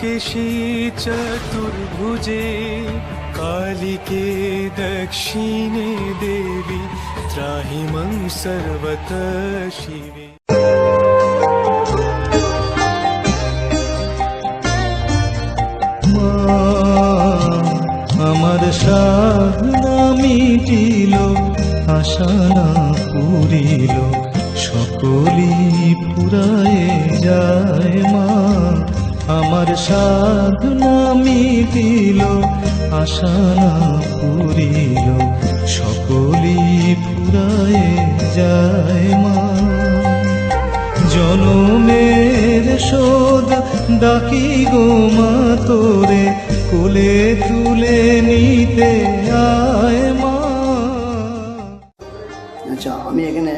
केशी चतुर्भुजे कालिके दक्षिणे देवी त्राहि मं सर्वतः शिवे। আমার সাধনা মিটিল, আশা না পুরিল, সকলই ফুরায়ে যায় মা। আমার সাধনা মিটিল, আশা না পুরিল, সকলই ফুরায়ে যায় মা। জনমের শোধ ডাকি গো মা তোরে, কোলে তুলে নিতে আয় মা। আচ্ছা, আমি এখানে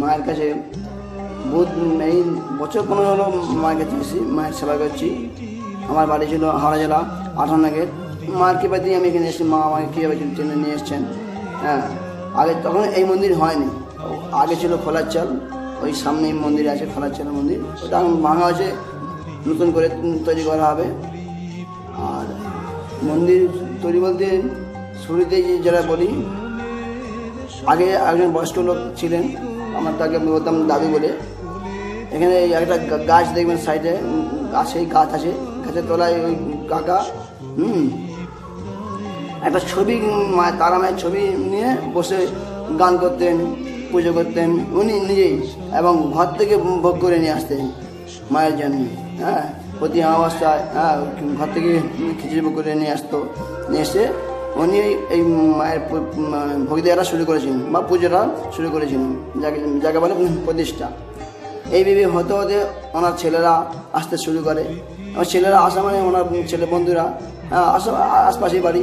মায়ের কাছে বহুত এই বছর 15 হলো মায়ের কাছে এসেছি, মায়ের সেবা করছি। আমার বাড়ি ছিল হাওড়া জেলা 58 গেট। মায়ের কৃপাতেই আমি এখানে এসেছি, মা আমাকে কীভাবে টেনে নিয়ে এসছেন। হ্যাঁ, আগে তখন এই মন্দির হয়নি, আগে ছিল খোলার চাল, ওই সামনেই মন্দির আছে খোলার চালের মন্দির, ওটা এখন ভাঙা হয়েছে, নতুন করে তৈরি করা হবে। আর মন্দির তৈরি বলতে শুরুতেই যারা বলি, আগে একজন বয়স্ক লোক ছিলেন, আমার তাকে বলতাম দাদু বলে। এখানে একটা গাছ দেখবেন সাইডে, গাছেই গাছ আছে, গাছের তলায় ওই কাকা একটা ছবি, তারা মায়ের ছবি নিয়ে বসে গান করতেন, পুজো করতেন উনি নিজেই, এবং ঘর থেকে ভোগ করে নিয়ে আসতেন মায়ের জন্য। হ্যাঁ, প্রতি অমাবস্যায় ঘর থেকে খিচুড়ি ভোগ করে নিয়ে আসতো, নিয়ে এসে উনি এই মায়ের ভোগ দেওয়াটা শুরু করেছিলেন বা পুজোটা শুরু করেছিলেন, যাকে বলে প্রতিষ্ঠা। এই ভেবে হতে হতে ওনার ছেলেরা আসতে শুরু করে। আমার ছেলেরা আসা মানে ওনার ছেলে বন্ধুরা আশপাশেই বাড়ি,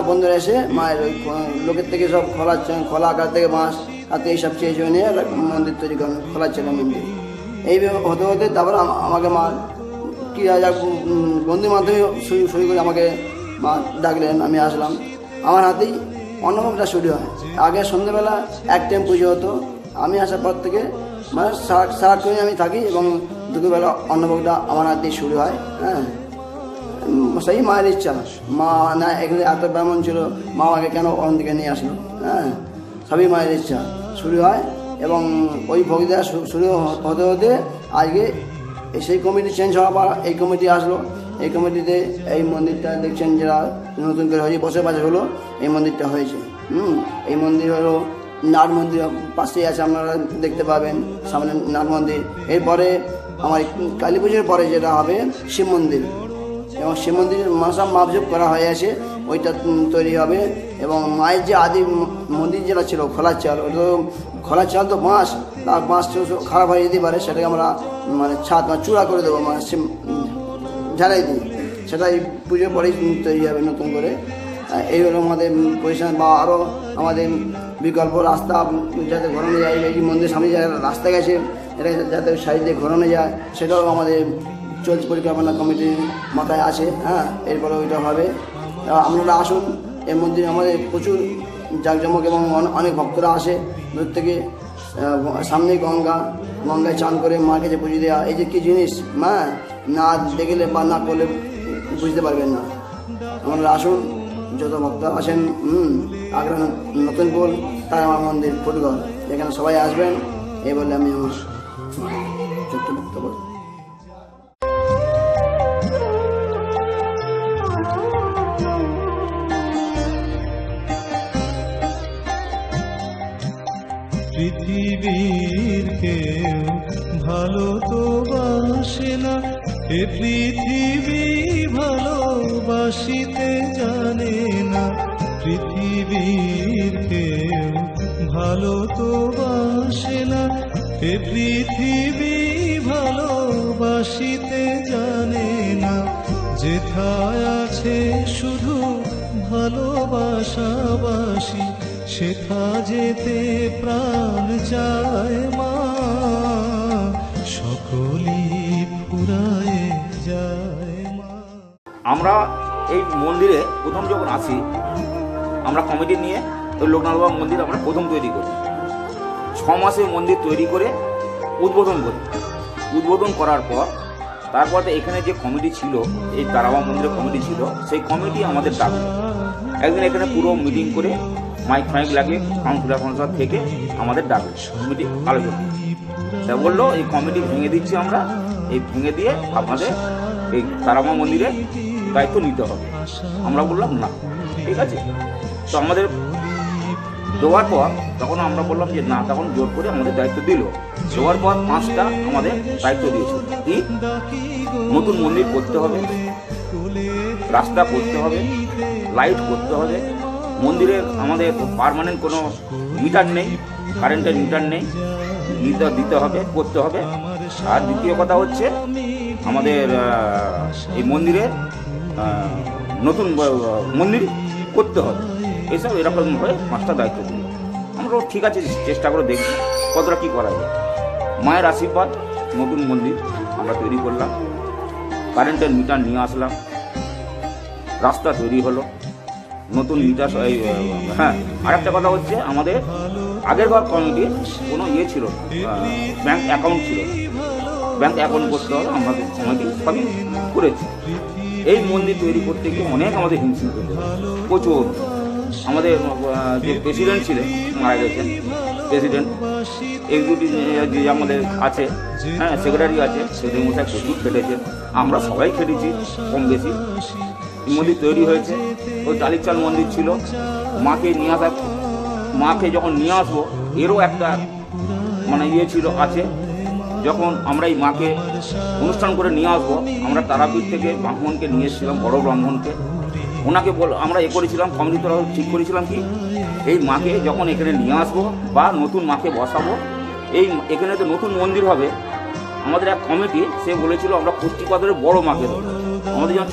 বন্ধুরা এসে মায়ের ওই লোকের থেকে সব খোলা আকার থেকে বাঁশ হাতে এইসব চেয়ে নিয়ে মন্দির তৈরি করেন, খোলা ছেলে মন্দির। এইভাবে হতে হতে তারপর আমাকে মা কী বন্ধুর মাধ্যমে শুরু করে আমাকে মা ডাকলেন, আমি আসলাম। আমার হাতেই অন্নভোগটা শুরু হয়। আগে সন্ধ্যেবেলা এক টাইম পুজো হতো, আমি আসার পর থেকে মানে সারাক্ষণই আমি থাকি, এবং দুপুরবেলা অন্নভোগটা আমার হাতেই শুরু হয়। হ্যাঁ, সেই মায়ের ইচ্ছা, মা না এখানে এত ব্রাহ্মণ ছিল, মা আমাকে কেন ওখান থেকে নিয়ে আসলো। হ্যাঁ, সবই মায়ের ইচ্ছা শুরু হয়, এবং ওই ভোগ দেওয়া শুরু হতে হতে আজকে সেই কমিটি চেঞ্জ হওয়ার পর এই কমিটি আসলো। এই কমিটিতে এই মন্দিরটা দেখছেন যারা নতুন করে হয়েছে, বছর হলো এই মন্দিরটা হয়েছে। এই মন্দির হলো নাট মন্দির, পাশেই আছে, আপনারা দেখতে পাবেন সামনে নাট মন্দির। এরপরে আমার কালী পুজোর পরে যেটা হবে শিব মন্দির, এবং শিব মন্দিরের সব মাপজোপ করা হয়ে আছে, ওইটা তৈরি হবে। এবং মায়ের যে আদি মন্দির যেটা ছিল খোলার চাল, ওটা তো খোলার চাল তো বাঁশ, তার বাঁশ খারাপ হয়ে যেতে পারে, সেটাকে আমরা মানে ছাদ বা চূড়া করে দেবো, মানে ঝালাই দিই, সেটাই পুজোর পরেই তৈরি হবে নতুন করে। এই হলো আমাদের পজিশন। বা আরও আমাদের বিকল্প রাস্তা যাতে ঘোরানো যায়, এই মন্দির সামনে যে রাস্তা গেছে এটা যাতে সাইড দিয়ে ঘোরানো যায়, সেটাও আমাদের চলছে, পরিকল্পনা কমিটির মাথায় আছে। হ্যাঁ, এরপরে ওইটা হবে। আপনারা আসুন, এই মন্দিরে আমাদের প্রচুর জাঁকজমক, এবং অনেক ভক্তরা আসে দূর থেকে। সামনেই গঙ্গায় চান করে মার কাছে পুজো দেওয়া, এই যে কী জিনিস মা না দেখলে বা না করলে বুঝতে পারবেন না। আপনারা আসুন, যত ভক্ত আসেন। আগ্রা নতুন পোল তাই আমার মন্দির ফুটঘর, এখানে সবাই আসবেন, এই বলে আমি আমার ছোট্ট বক্তব্য। পৃথিবীর কেউ ভালো তো বাসে না, এ পৃথিবী ভালোবাসিতে জানে না। পৃথিবীর কেউ ভালো তো বাসে না, এ পৃথিবী ভালোবাসিতে জানে না। যেথায় আছে শুধু ভালোবাসাবাসি, সেথা যেতে প্রাণ চায় মা, সকলই ফুরায়ে যায় মা। আমরা এই মন্দিরে প্রথম যখন আসি, আমরা কমিটি নিয়ে ওই লোকনাথ বাবা মন্দির আমরা প্রথম তৈরি করি। 6 মাসে মন্দির তৈরি করে উদ্বোধন করি। উদ্বোধন করার পর তারপর এখানে যে কমিটি ছিল, এই তারামা মন্দিরের কমিটি ছিল, সেই কমিটি আমাদের ডাকলো একদিন এখানে পুরো মিটিং করে মাইক ফাইক লাগিয়ে কাউন্সিলর থেকে আমাদের ডাকলো মিটিং আলোচনা। তা বললো এই কমিটি ভেঙে দিচ্ছি আমরা, এই ভেঙে দিয়ে আপনাদের এই তারামা মন্দিরে দায়িত্ব নিতে হবে। আমরা বললাম না, ঠিক আছে। তো আমাদের দেওয়ার পর তখন আমরা বললাম যে না, তখন জোর করে আমাদের দায়িত্ব দিল। দেওয়ার পর 5টা আমাদের দায়িত্ব দিয়েছিল, কি নতুন মন্দির করতে হবে, রাস্তা করতে হবে, লাইট করতে হবে, মন্দিরের আমাদের পার্মানেন্ট কোনো মিটার নেই, কারেন্টের মিটার নেই, মিটার দিতে হবে, করতে হবে। আর দ্বিতীয় কথা হচ্ছে আমাদের এই মন্দিরের নতুন মন্দির করতে হবে। এইসব এরকমভাবে 5টা দায়িত্ব দিল। আমরা ঠিক আছে, চেষ্টা করে দেখি কতটা কী করা যায়। মায়ের আশীর্বাদ, নতুন মন্দির আমরা তৈরি করলাম, কারেন্টের মিটার নিয়ে আসলাম, রাস্তা তৈরি হলো, নতুন মিটার। হ্যাঁ, আরেকটা কথা হচ্ছে আমাদের আগের বার কমিটির কোনো ইয়ে ছিল, ব্যাংক অ্যাকাউন্ট ছিল, ব্যাংক অ্যাকাউন্ট করতে হবে, আমাদের কমিটি সবই করেছি। এই মন্দির তৈরি করতে গিয়ে অনেক আমাদের হিমশিম করতে প্রচুর। আমাদের যে প্রেসিডেন্ট ছিলেন, মারা গেছেন প্রেসিডেন্ট, এক্সিকিউটিভ যে আমাদের আছে, হ্যাঁ সেক্রেটারি আছে, সেক্রেটারি মশাই প্রচুর খেটেছেন, আমরা সবাই খেটেছি কম বেশি। মন্দির তৈরি হয়েছে, ওই টালির চাল মন্দির ছিল, মাকে নিয়ে আসা, মাকে যখন নিয়ে আসবো এরও একটা মানে ইয়ে ছিল আছে। যখন আমরা এই মাকে অনুষ্ঠান করে নিয়ে আসবো, আমরা তারাপীঠ থেকে ব্রাহ্মণকে নিয়ে এসেছিলাম, বড় ব্রাহ্মণকে, ওনাকে আমরা করেছিলাম, কমিটি তরফ ঠিক করেছিলাম কি এই মাকে যখন এখানে নিয়ে আসবো বা নতুন মাকে বসাবো, এই এখানে তো নতুন মন্দির হবে, আমাদের এক কমিটি সে বলেছিল আমরা পুষ্টিপাতের বড় মাকে দেবো। আমাদের যেমন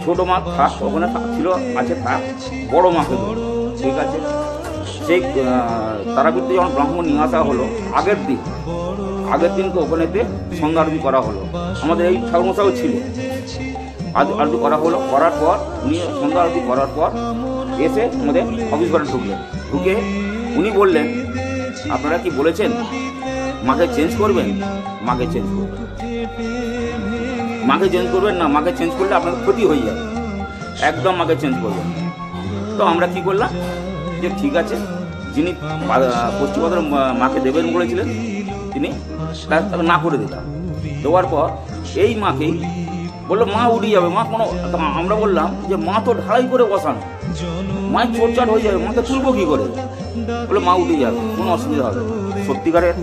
ছোট মা থাক ওখানে ছিল, আছে থাক, বড় মাকে দেবো, ঠিক আছে। সেই তারাপীঠে যখন ব্রাহ্মণ নিয়ে আসা হলো, আগের দিনকে ওখানেতে সন্ধ্যা আরতি করা হলো। আমাদের এই ঠাকুরমশাইও ছিল, আরতি করা হলো, করার পর উনি সন্ধ্যা আরতি করার পর এসে আমাদের অফিস ঘরে ঢুকে উনি বললেন আপনারা কি বলেছেন মাকে চেঞ্জ করবেন? মাকে চেঞ্জ করবেন না, মাকে চেঞ্জ করলে আপনার ক্ষতি হয়ে যাবে, একদম মাকে চেঞ্জ করবেন। তো আমরা কি করলাম যে ঠিক আছে, যিনি পশ্চিমবঙ্গের মাকে দেবেন বলেছিলেন তিনি তাকে না করে দিলাম। দেওয়ার পর এই মাকেই বললো মা উঠে যাবে, মা কোনো, আমরা বললাম যে মা তো ঢালাই করে বসানো, মায়ের চোটচাট হয়ে যাবে, মাকে তুলবো কী করে? বলে মা উঠে যাবে, কোনো অসুবিধা হবে। সত্যিকারের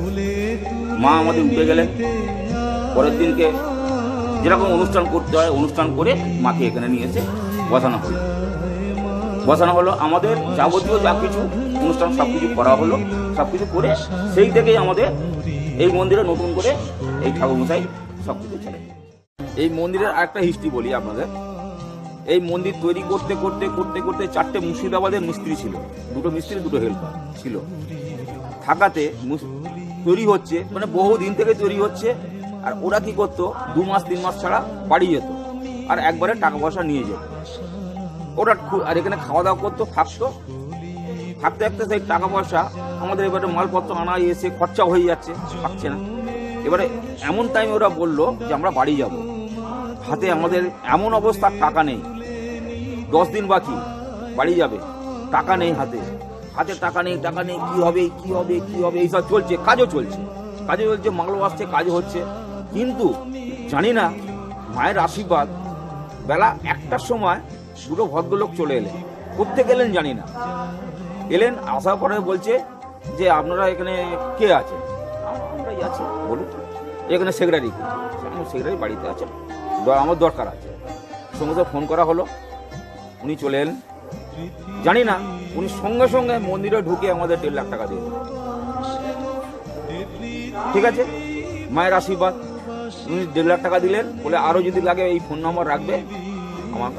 মা আমাদের উঠে গেলেন। পরের দিনকে যেরকম অনুষ্ঠান করতে হয় অনুষ্ঠান করে মাকে এখানে নিয়ে এসে বসানো হলো। আমাদের যাবতীয় যা কিছু অনুষ্ঠান সব কিছু করা হলো, সব কিছু করে সেই থেকেই আমাদের এই মন্দিরে নতুন করে এই ঠাকুরমশাই সব কিছু ছেড়ে। এই মন্দিরের আরেকটা হিস্ট্রি বলি আপনাদের। এই মন্দির তৈরি করতে 4টে মুর্শিদাবাদের মিস্ত্রি ছিল, 2টো মিস্ত্রি 2টো হেল্পার ছিল। থাকাতে তৈরি হচ্ছে, মানে বহু দিন থেকে তৈরি হচ্ছে। আর ওরা কি করতো, 2 মাস 3 মাস ছাড়া বাড়ি যেত, আর একবারে টাকা পয়সা নিয়ে যেত। ওরা আর এখানে খাওয়া দাওয়া করতো, থাকতে সেই টাকা পয়সা আমাদের এবারে মালপত্র আনা এসে খরচা হয়ে যাচ্ছে, থাকছে না। এবারে এমন টাইমে ওরা বললো যে আমরা বাড়ি যাব, হাতে আমাদের এমন অবস্থা টাকা নেই, 10 দিন বাকি বাড়ি যাবে, টাকা নেই, হাতে টাকা নেই, কি হবে এইসব চলছে। কাজও চলছে, মাল আসছে, কাজ হচ্ছে। কিন্তু জানি না মায়ের আশীর্বাদ, বেলা 1টার সময় 2টো ভদ্রলোক চলে এলেন, করতে গেলেন জানি না, এলেন। আসার পরে বলছে যে আপনারা এখানে কে আছে? আমরাই আছি। বলুন এখানে সেক্রেটারি বাড়িতে আছে, আমার দরকার আছে। সঙ্গে ফোন করা হলো, উনি চলে এলেন। জানি না উনি সঙ্গে সঙ্গে মন্দিরে ঢুকে আমাদের 1.5 লাখ টাকা দিয়ে দিলেন। ঠিক আছে, মায়ের আশীর্বাদ, উনি 1.5 লাখ টাকা দিলেন। বলে আরও যদি লাগে এই ফোন নম্বর রাখবে, আমার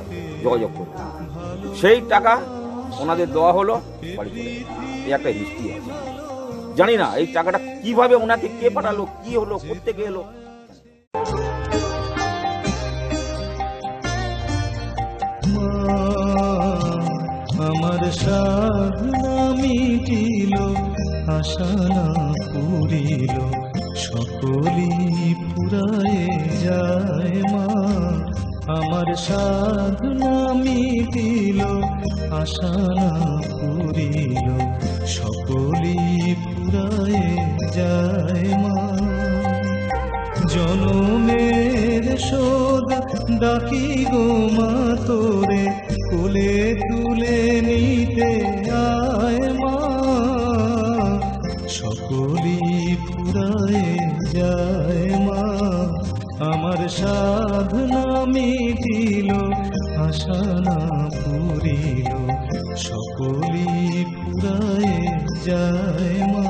যোগাযোগ করবে। সেই টাকা ওনাদের দেওয়া হলো, বাড়ি চলে গেল। এই একটা হিস্ট্রি আছে। জানি না এই টাকাটা কিভাবে ওনাকে কে পাঠালো, কি হলো, করতে গেলো। আমার সাধনা মিটিল, আশা না পুরিল, সকলি ফুরায়ে যায় মা। আমার সাধনা মিটিল, আশা না পুরিল, সকলি ফুরায়ে যায় মা। জনমের শোধ ডাকি গো মা তোরে, কোলে তুলে নিতে আয় মা। সকলি ফুরায়ে যায় মা। আমার সাধনা মিটিল, আশা না পুরিল, সকলি ফুরায়ে যায় মা।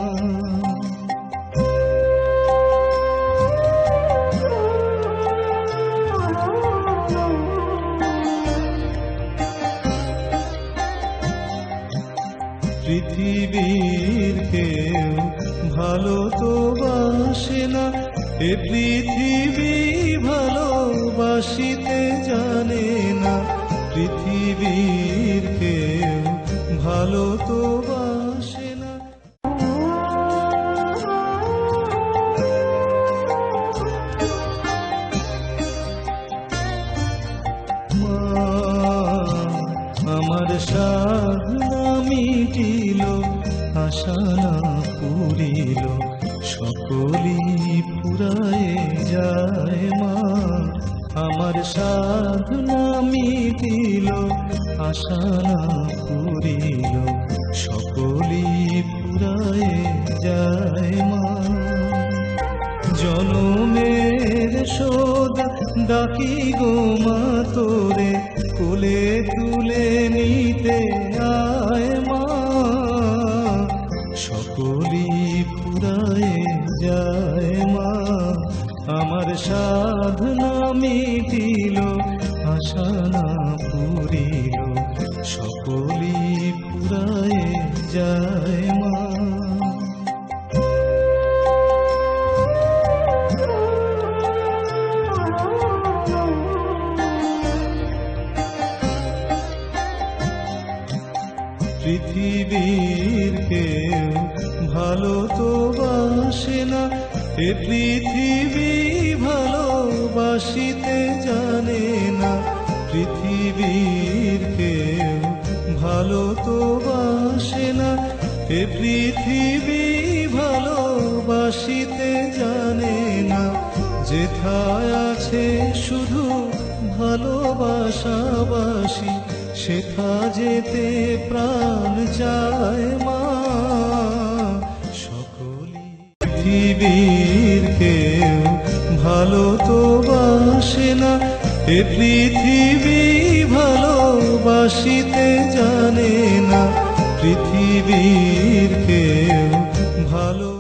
পৃথিবীর কেউ ভালো তো বাসে না, এ পৃথিবী ভালোবাসিতে জানে না। পৃথিবীর কেউ ভালো তো বাসে না। মা, আমার সাধনা মিটিল, আশা না পুরিল, সকলি ফুরায়ে যায় মা। আমার সাধনা মিটিল, আশা না পুরিল, সকলি ফুরায়ে যায় মা। জনমের শোধ ডাকি গো মা তোরে, কোলে তুলে নিতে আয় মা। সকলি ফুরায়ে যায় মা। আমার সাধনা মিটিল, আশা না পুরিল, সকলি ফুরায়ে যায় মা। পৃথিবীর কেউ ভালো তো বাসে না, এ পৃথিবী ভালোবাসিতে জানে না। পৃথিবীর কেউ ভালো তো বাসে না, এ পৃথিবী ভালোবাসিতে জানে না। যেথায় আছে শুধু ভালোবাসাবাসি, সেথা যেতে প্রাণ চায় মা। সকলি পৃথিবীর কেউ ভালো তো বাসে না, এ পৃথিবী ভালোবাসিতে জানে না। পৃথিবীর কেউ ভালো